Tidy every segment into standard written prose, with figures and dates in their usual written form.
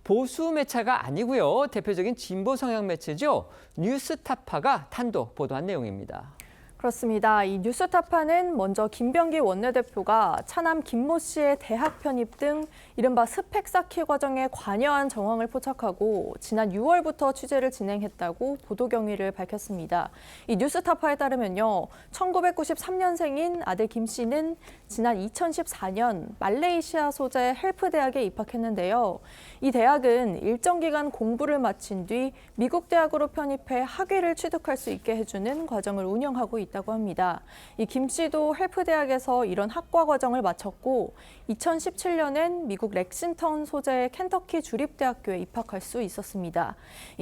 보수 매체가 아니고요. 대표적인 진보 성향 매체죠. 뉴스타파가 단독 보도한 내용입니다. 그렇습니다. 이 뉴스타파는 먼저 김병기 원내대표가 차남 김모 씨의 대학 편입 등 이른바 스펙 쌓기 과정에 관여한 정황을 포착하고 지난 6월부터 취재를 진행했다고 보도 경위를 밝혔습니다. 이 뉴스타파에 따르면요. 1993년생인 아들 김 씨는 지난 2014년 말레이시아 소재 헬프 대학에 입학했는데요. 이 대학은 일정 기간 공부를 마친 뒤 미국 대학으로 편입해 학위를 취득할 수 있게 해주는 과정을 운영하고 있다고 합니다. 이 김 씨도 헬프 대학에서 이런 학과 과정을 마쳤고 2017년엔 미국 렉싱턴 소재의 켄터키 주립대학교에 입학할 수 있었습니다.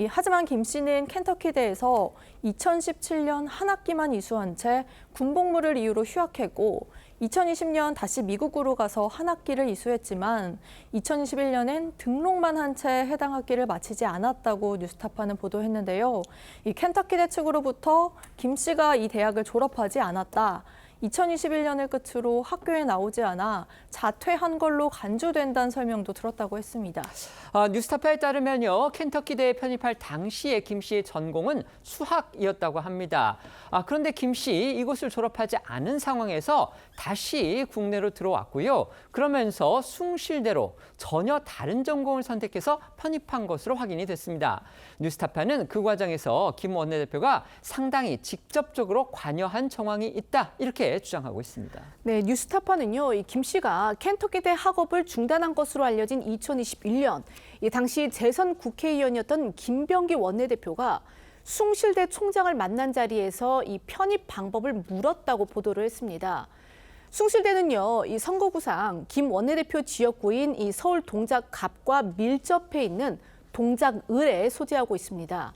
하지만 김 씨는 켄터키대에서 2017년 한 학기만 이수한 채 군복무를 이유로 휴학했고 2020년 다시 미국으로 가서 한 학기를 이수했지만 2021년엔 등록만 한 채 해당 학기를 마치지 않았다고 뉴스타파는 보도했는데요. 이 켄터키대 측으로부터 김 씨가 이 대학을 졸업하지 않았다. 2021년을 끝으로 학교에 나오지 않아 자퇴한 걸로 간주된다는 설명도 들었다고 했습니다. 뉴스타파에 따르면요. 켄터키대에 편입할 당시에 김 씨의 전공은 수학이었다고 합니다. 그런데 김 씨 이곳을 졸업하지 않은 상황에서 다시 국내로 들어왔고요. 그러면서 숭실대로 전혀 다른 전공을 선택해서 편입한 것으로 확인이 됐습니다. 뉴스타파는 그 과정에서 김 원내대표가 상당히 직접적으로 관여한 정황이 있다. 이렇게 주장하고 있습니다. 네, 뉴스타파는요, 이 김 씨가 켄터키대 학업을 중단한 것으로 알려진 2021년, 이 당시 재선 국회의원이었던 김병기 원내대표가 숭실대 총장을 만난 자리에서 이 편입 방법을 물었다고 보도를 했습니다. 숭실대는요, 이 선거구상 김 원내대표 지역구인 이 서울 동작갑과 밀접해 있는 동작을에 소재하고 있습니다.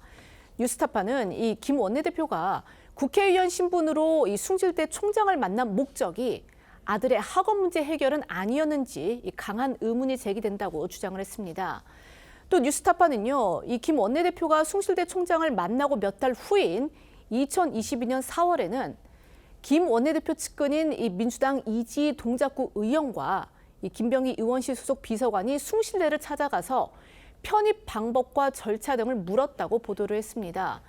뉴스타파는 이 김 원내대표가 국회의원 신분으로 이 숭실대 총장을 만난 목적이 아들의 학업 문제 해결은 아니었는지 강한 의문이 제기된다고 주장을 했습니다. 또 뉴스타파는요, 이 김 원내대표가 숭실대 총장을 만나고 몇 달 후인 2022년 4월에는 김 원내대표 측근인 이 민주당 이지희 동작구 의원과 이 김병기 의원실 소속 비서관이 숭실대를 찾아가서 편입 방법과 절차 등을 물었다고 보도를 했습니다.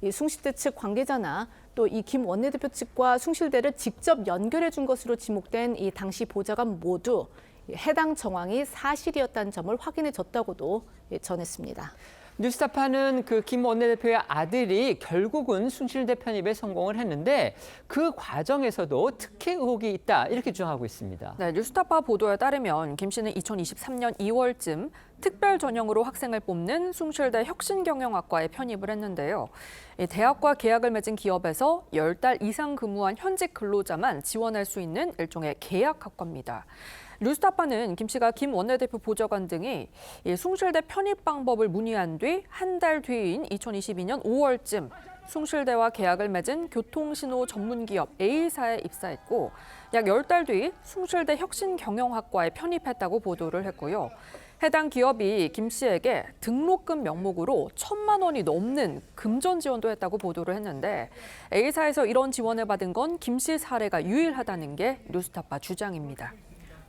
이 숭실대 측 관계자나 또 이 김 원내대표 측과 숭실대를 직접 연결해 준 것으로 지목된 이 당시 보좌관 모두 해당 정황이 사실이었다는 점을 확인해 줬다고도 전했습니다. 뉴스타파는 그 김 원내대표의 아들이 결국은 숭실대 편입에 성공을 했는데 그 과정에서도 특혜 의혹이 있다 이렇게 주장하고 있습니다. 네, 뉴스타파 보도에 따르면 김 씨는 2023년 2월쯤 특별 전형으로 학생을 뽑는 숭실대 혁신경영학과에 편입을 했는데요. 대학과 계약을 맺은 기업에서 10달 이상 근무한 현직 근로자만 지원할 수 있는 일종의 계약학과입니다. 뉴스타파는 김 씨가 김 원내대표 보좌관 등이 숭실대 편입 방법을 문의한 뒤 한 달 뒤인 2022년 5월쯤 숭실대와 계약을 맺은 교통신호 전문기업 A사에 입사했고 약 10달 뒤 숭실대 혁신경영학과에 편입했다고 보도를 했고요. 해당 기업이 김 씨에게 등록금 명목으로 1,000만 원이 넘는 금전 지원도 했다고 보도를 했는데 A사에서 이런 지원을 받은 건 김 씨 사례가 유일하다는 게 뉴스타파 주장입니다.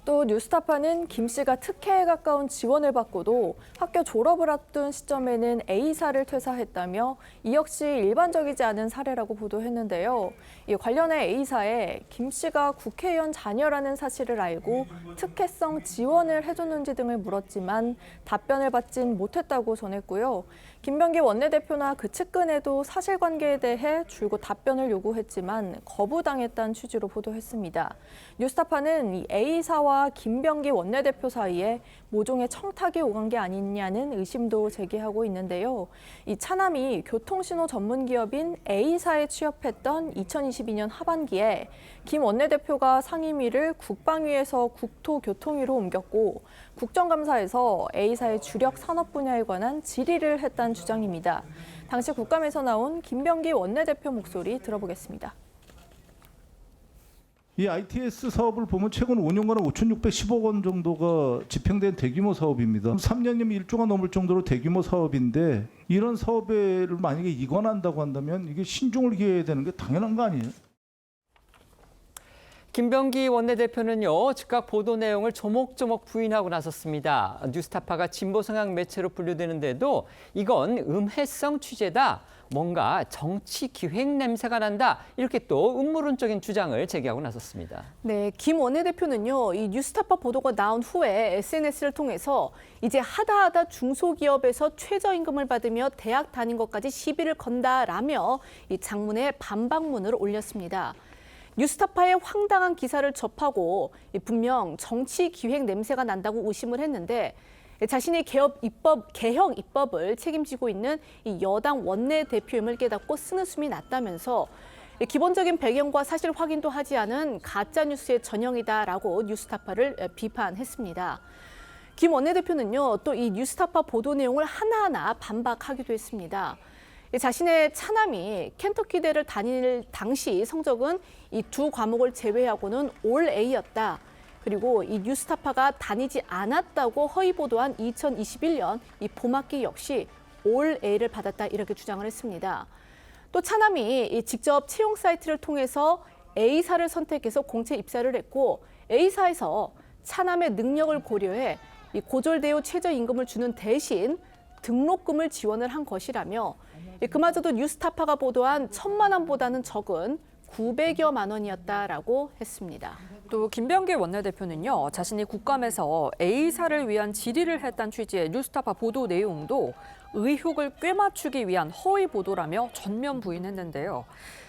또 뉴스타파는 김 씨가 특혜에 가까운 지원을 받고도 학교 졸업을 앞둔 시점에는 A사를 퇴사했다며 이 역시 일반적이지 않은 사례라고 보도했는데요. 이 관련해 A사에 김 씨가 국회의원 자녀라는 사실을 알고 특혜성 지원을 해줬는지 등을 물었지만 답변을 받진 못했다고 전했고요. 김병기 원내대표나 그 측근에도 사실관계에 대해 줄곧 답변을 요구했지만 거부당했다는 취지로 보도했습니다. 뉴스타파는 이 A사와 김병기 원내대표 사이에 모종의 청탁이 오간 게 아니냐는 의심도 제기하고 있는데요. 이 차남이 교통신호 전문기업인 A사에 취업했던 2022년 하반기에 김 원내대표가 상임위를 국방위에서 국토교통위로 옮겼고 국정감사에서 A사의 주력 산업 분야에 관한 질의를 했다는 주장입니다. 당시 국감에서 나온 김병기 원내대표 목소리 들어보겠습니다. 이 ITS 사업을 보면 최근 5년간에 5,610억 원 정도가 집행된 대규모 사업입니다. 3년이면 1조가 넘을 정도로 대규모 사업인데 이런 사업을 만약에 이관한다고 한다면 이게 신중을 기해야 되는 게 당연한 거 아니에요? 김병기 원내대표는요, 즉각 보도 내용을 조목조목 부인하고 나섰습니다. 뉴스타파가 진보 성향 매체로 분류되는데도 이건 음해성 취재다. 뭔가 정치 기획 냄새가 난다. 이렇게 또 음모론적인 주장을 제기하고 나섰습니다. 네, 김 원내대표는요, 이 뉴스타파 보도가 나온 후에 SNS를 통해서 이제 하다 중소기업에서 최저임금을 받으며 대학 다닌 것까지 시비를 건다라며 이 장문의 반박문을 올렸습니다. 뉴스타파의 황당한 기사를 접하고 분명 정치 기획 냄새가 난다고 의심을 했는데 자신의 개혁 입법을 책임지고 있는 이 여당 원내대표임을 깨닫고 쓰는 숨이 났다면서 기본적인 배경과 사실 확인도 하지 않은 가짜뉴스의 전형이다라고 뉴스타파를 비판했습니다. 김 원내대표는요, 또 이 뉴스타파 보도 내용을 하나하나 반박하기도 했습니다. 자신의 차남이 켄터키대를 다닐 당시 성적은 이 두 과목을 제외하고는 올 A였다. 그리고 이 뉴스타파가 다니지 않았다고 허위 보도한 2021년 이 봄학기 역시 올 A를 받았다 이렇게 주장을 했습니다. 또 차남이 직접 채용 사이트를 통해서 A사를 선택해서 공채 입사를 했고 A사에서 차남의 능력을 고려해 이 고졸대우 최저임금을 주는 대신 등록금을 지원을 한 것이라며 그마저도 뉴스타파가 보도한 1,000만 원보다는 적은 900여만 원이었다라고 했습니다. 또 김병기 원내대표는요, 자신이 국감에서 A사를 위한 질의를 했다는 취지의 뉴스타파 보도 내용도 의혹을 꿰맞추기 위한 허위 보도라며 전면 부인했는데요.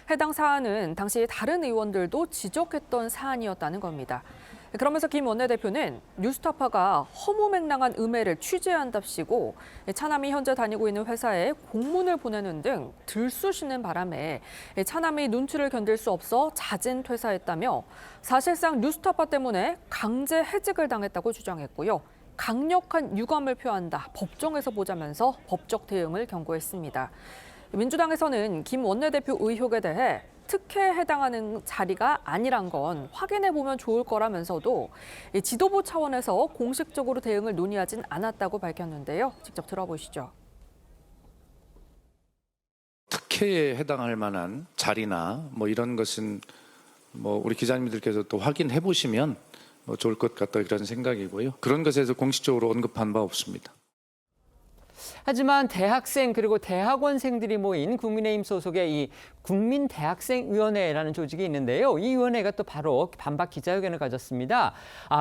해당 사안은 당시 다른 의원들도 지적했던 사안이었다는 겁니다. 그러면서 김 원내대표는 뉴스타파가 허무맹랑한 음해를 취재한답시고 차남이 현재 다니고 있는 회사에 공문을 보내는 등 들쑤시는 바람에 차남이 눈치를 견딜 수 없어 자진 퇴사했다며 사실상 뉴스타파 때문에 강제 해직을 당했다고 주장했고요. 강력한 유감을 표한다, 법정에서 보자면서 법적 대응을 경고했습니다. 민주당에서는 김 원내대표 의혹에 대해 특혜에 해당하는 자리가 아니란 건 확인해 보면 좋을 거라면서도 지도부 차원에서 공식적으로 대응을 논의하진 않았다고 밝혔는데요. 직접 들어보시죠. 특혜에 해당할 만한 자리나 뭐 이런 것은 뭐 우리 기자님들께서 또 확인해 보시면 뭐 좋을 것 같다 이런 생각이고요. 그런 것에서 공식적으로 언급한 바 없습니다. 하지만 대학생 그리고 대학원생들이 모인 국민의힘 소속의 이 국민대학생위원회라는 조직이 있는데요. 이 위원회가 또 바로 반박 기자회견을 가졌습니다.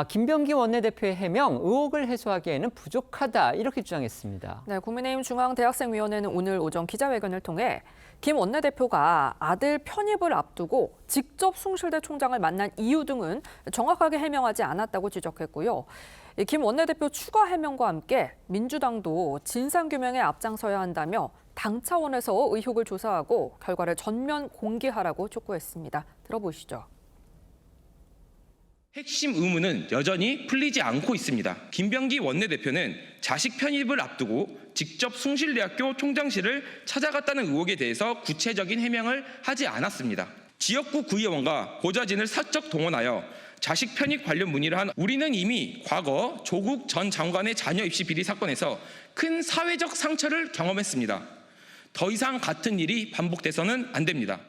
김병기 원내대표의 해명, 의혹을 해소하기에는 부족하다 이렇게 주장했습니다. 네, 국민의힘 중앙대학생위원회는 오늘 오전 기자회견을 통해 김 원내대표가 아들 편입을 앞두고 직접 숭실대 총장을 만난 이유 등은 정확하게 해명하지 않았다고 지적했고요. 김 원내대표 추가 해명과 함께 민주당도 진상규명에 앞장서야 한다며 당 차원에서 의혹을 조사하고 결과를 전면 공개하라고 촉구했습니다. 들어보시죠. 핵심 의문은 여전히 풀리지 않고 있습니다. 김병기 원내대표는 자식 편입을 앞두고 직접 숭실대학교 총장실을 찾아갔다는 의혹에 대해서 구체적인 해명을 하지 않았습니다. 지역구 구의원과 보좌진을 사적 동원하여 자식 편입 관련 문의를 한 우리는 이미 과거 조국 전 장관의 자녀 입시 비리 사건에서 큰 사회적 상처를 경험했습니다. 더 이상 같은 일이 반복돼서는 안 됩니다.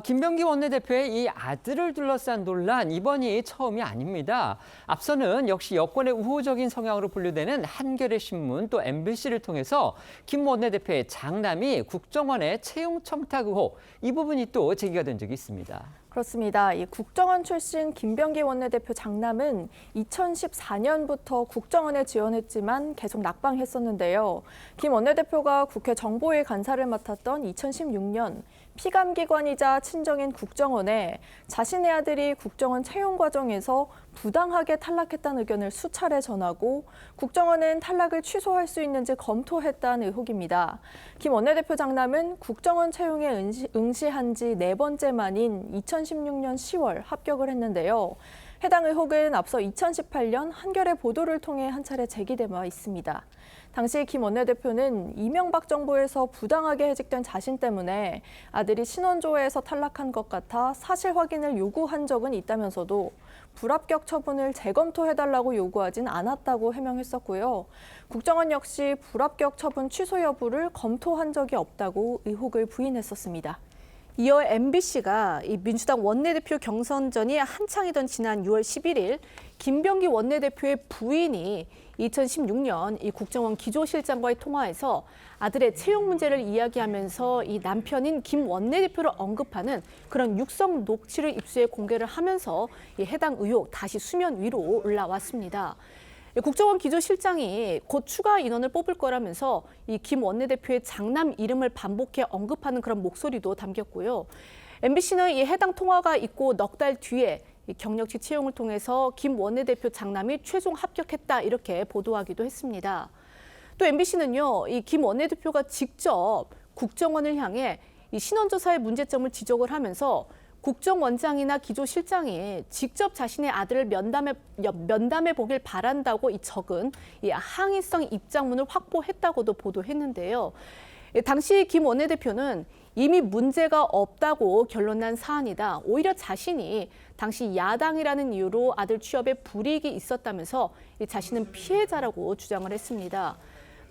김병기 원내대표의 이 아들을 둘러싼 논란, 이번이 처음이 아닙니다. 앞서는 역시 여권의 우호적인 성향으로 분류되는 한겨레 신문 또 MBC를 통해서 김 원내대표의 장남이 국정원의 채용 청탁 의혹, 이 부분이 또 제기가 된 적이 있습니다. 그렇습니다. 이 국정원 출신 김병기 원내대표 장남은 2014년부터 국정원에 지원했지만 계속 낙방했었는데요. 김 원내대표가 국회 정보위 간사를 맡았던 2016년 피감기관이자 친정인 국정원에 자신의 아들이 국정원 채용 과정에서 부당하게 탈락했다는 의견을 수차례 전하고 국정원은 탈락을 취소할 수 있는지 검토했다는 의혹입니다. 김 원내대표 장남은 국정원 채용에 응시한 지 4번째 만인 2016년 10월 합격을 했는데요. 해당 의혹은 앞서 2018년 한겨레 보도를 통해 한 차례 제기돼 와 있습니다. 당시 김 원내대표는 이명박 정부에서 부당하게 해직된 자신 때문에 아들이 신원조회에서 탈락한 것 같아 사실 확인을 요구한 적은 있다면서도 불합격 처분을 재검토해달라고 요구하진 않았다고 해명했었고요. 국정원 역시 불합격 처분 취소 여부를 검토한 적이 없다고 의혹을 부인했었습니다. 이어 MBC가 이 민주당 원내대표 경선전이 한창이던 지난 6월 11일 김병기 원내대표의 부인이 2016년 이 국정원 기조실장과의 통화에서 아들의 채용 문제를 이야기하면서 이 남편인 김 원내대표를 언급하는 그런 육성 녹취를 입수해 공개를 하면서 이 해당 의혹 다시 수면 위로 올라왔습니다. 국정원 기조실장이 곧 추가 인원을 뽑을 거라면서 이 김 원내대표의 장남 이름을 반복해 언급하는 그런 목소리도 담겼고요. MBC는 이 해당 통화가 있고 넉 달 뒤에 이 경력직 채용을 통해서 김 원내대표 장남이 최종 합격했다 이렇게 보도하기도 했습니다. 또 MBC는요, 이 김 원내대표가 직접 국정원을 향해 이 신원조사의 문제점을 지적을 하면서 국정원장이나 기조실장이 직접 자신의 아들을 면담해 보길 바란다고 이 적은 이 항의성 입장문을 확보했다고도 보도했는데요. 당시 김 원내대표는 이미 문제가 없다고 결론난 사안이다. 오히려 자신이 당시 야당이라는 이유로 아들 취업에 불이익이 있었다면서 이 자신은 피해자라고 주장을 했습니다.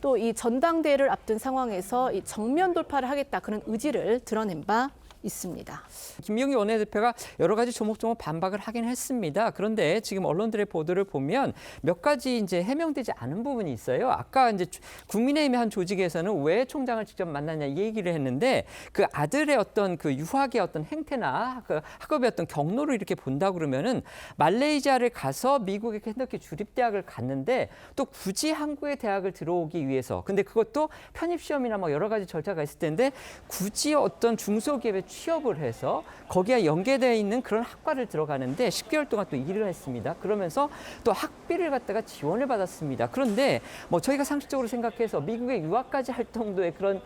또 이 전당대회를 앞둔 상황에서 이 정면 돌파를 하겠다 그런 의지를 드러낸 바 있습니다. 김병기 원내대표가 여러 가지 조목조목 반박을 하긴 했습니다. 그런데 지금 언론들의 보도를 보면 몇 가지 이제 해명되지 않은 부분이 있어요. 아까 이제 국민의힘의 한 조직에서는 왜 총장을 직접 만났냐 이 얘기를 했는데 그 아들의 어떤 그 유학의 어떤 행태나 그 학업의 어떤 경로를 이렇게 본다 그러면은 말레이시아를 가서 미국의 켄터키 주립대학을 갔는데 또 굳이 한국의 대학을 들어오기 위해서 근데 그것도 편입 시험이나 뭐 여러 가지 절차가 있을 텐데 굳이 어떤 중소기업에 취업을 해서 거기에 연계되어 있는 그런 학과를 들어가는데 10개월 동안 또 일을 했습니다. 그러면서 또 학비를 갖다가 지원을 받았습니다. 그런데 뭐 저희가 상식적으로 생각해서 미국에 유학까지 할 정도의 그런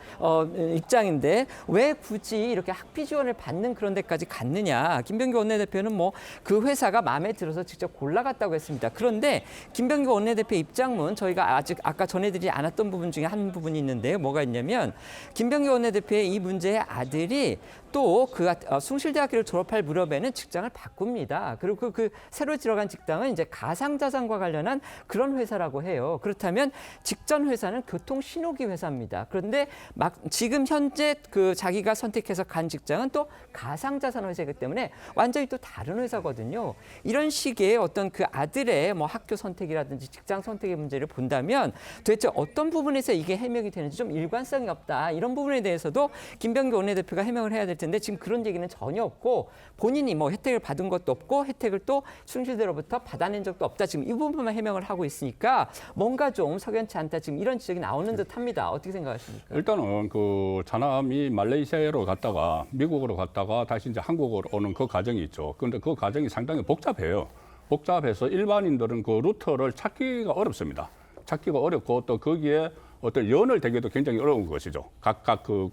입장인데 왜 굳이 이렇게 학비 지원을 받는 그런 데까지 갔느냐. 김병기 원내대표는 뭐 그 회사가 마음에 들어서 직접 골라갔다고 했습니다. 그런데 김병기 원내대표 입장문 저희가 아직 아까 전해드리지 않았던 부분 중에 한 부분이 있는데요. 뭐가 있냐면 김병기 원내대표의 이 문제의 아들이 또 그 숭실대학교를 졸업할 무렵에는 직장을 바꿉니다. 그리고 그 새로 들어간 직장은 이제 가상자산과 관련한 그런 회사라고 해요. 그렇다면 직전 회사는 교통신호기 회사입니다. 그런데 막 지금 현재 그 자기가 선택해서 간 직장은 또 가상자산 회사이기 때문에 완전히 또 다른 회사거든요. 이런 식의 어떤 그 아들의 뭐 학교 선택이라든지 직장 선택의 문제를 본다면 도대체 어떤 부분에서 이게 해명이 되는지 좀 일관성이 없다. 이런 부분에 대해서도 김병기 원내대표가 해명을 해야 될 텐데 지금 그런 얘기는 전혀 없고 본인이 뭐 혜택을 받은 것도 없고 혜택을 또 숭실대로부터 받아낸 적도 없다. 지금 이 부분만 해명을 하고 있으니까 뭔가 좀 석연치 않다. 지금 이런 지적이 나오는 듯합니다. 어떻게 생각하십니까? 일단은 그 자남이 말레이시아로 갔다가 미국으로 갔다가 다시 이제 한국으로 오는 그 과정이 있죠. 그런데 그 과정이 상당히 복잡해요. 복잡해서 일반인들은 그 루트를 찾기가 어렵습니다. 찾기가 어렵고 또 거기에 어떤 연을 대기도 굉장히 어려운 것이죠. 각각 그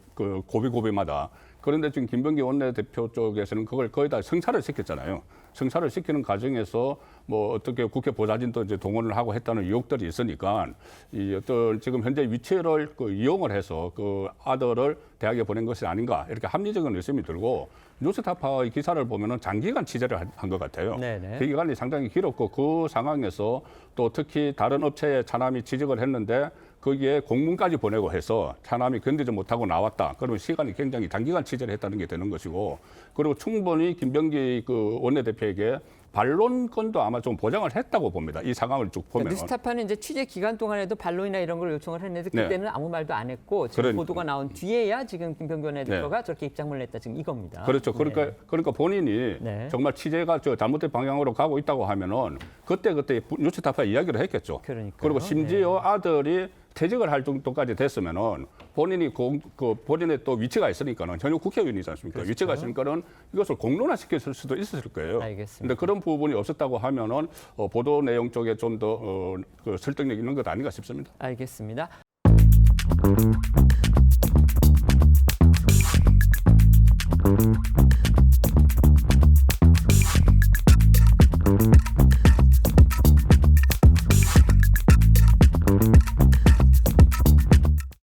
고비고비마다. 그런데 지금 김병기 원내대표 쪽에서는 그걸 거의 다 성사를 시켰잖아요. 성사를 시키는 과정에서 뭐 어떻게 국회 보좌진도 이제 동원을 하고 했다는 의혹들이 있으니까 이 어떤 지금 현재 위치를 이용을 해서 그 아들을 대학에 보낸 것이 아닌가 이렇게 합리적인 의심이 들고 뉴스타파의 기사를 보면은 장기간 취재를 한 것 같아요. 네네. 그 기간이 상당히 길었고 그 상황에서 또 특히 다른 업체에 차남이 취직을 했는데 거기에 공문까지 보내고 해서 차남이 견디지 못하고 나왔다. 그러면 시간이 굉장히 단기간 취재를 했다는 게 되는 것이고 그리고 충분히 김병기 그 원내대표에게 반론권도 아마 좀 보장을 했다고 봅니다. 이 상황을 쭉 보면. 뉴스타파는 이제 취재 기간 동안에도 반론이나 이런 걸 요청을 했는데 그때는 네. 아무 말도 안 했고 지금 그러니까. 보도가 나온 뒤에야 지금 김병기 원내대표가 저렇게 입장문을 냈다. 지금 이겁니다. 그렇죠. 네. 그러니까 본인이 네. 정말 취재가 저 잘못된 방향으로 가고 있다고 하면은 그때 뉴스타파 이야기를 했겠죠. 그러니까요. 그리고 심지어 아들이 퇴직을 할 정도까지 됐으면은 본인이 본인의 또 위치가 있으니까는 현역 국회의원이지 않습니까? 그렇죠. 위치가 있으니까는 이것을 공론화시켰을 수도 있었을 거예요. 알겠습니다. 근데 그런 부분이 없었다고 하면은 보도 내용 쪽에 좀 더 설득력 있는 것 아닌가 싶습니다. 알겠습니다.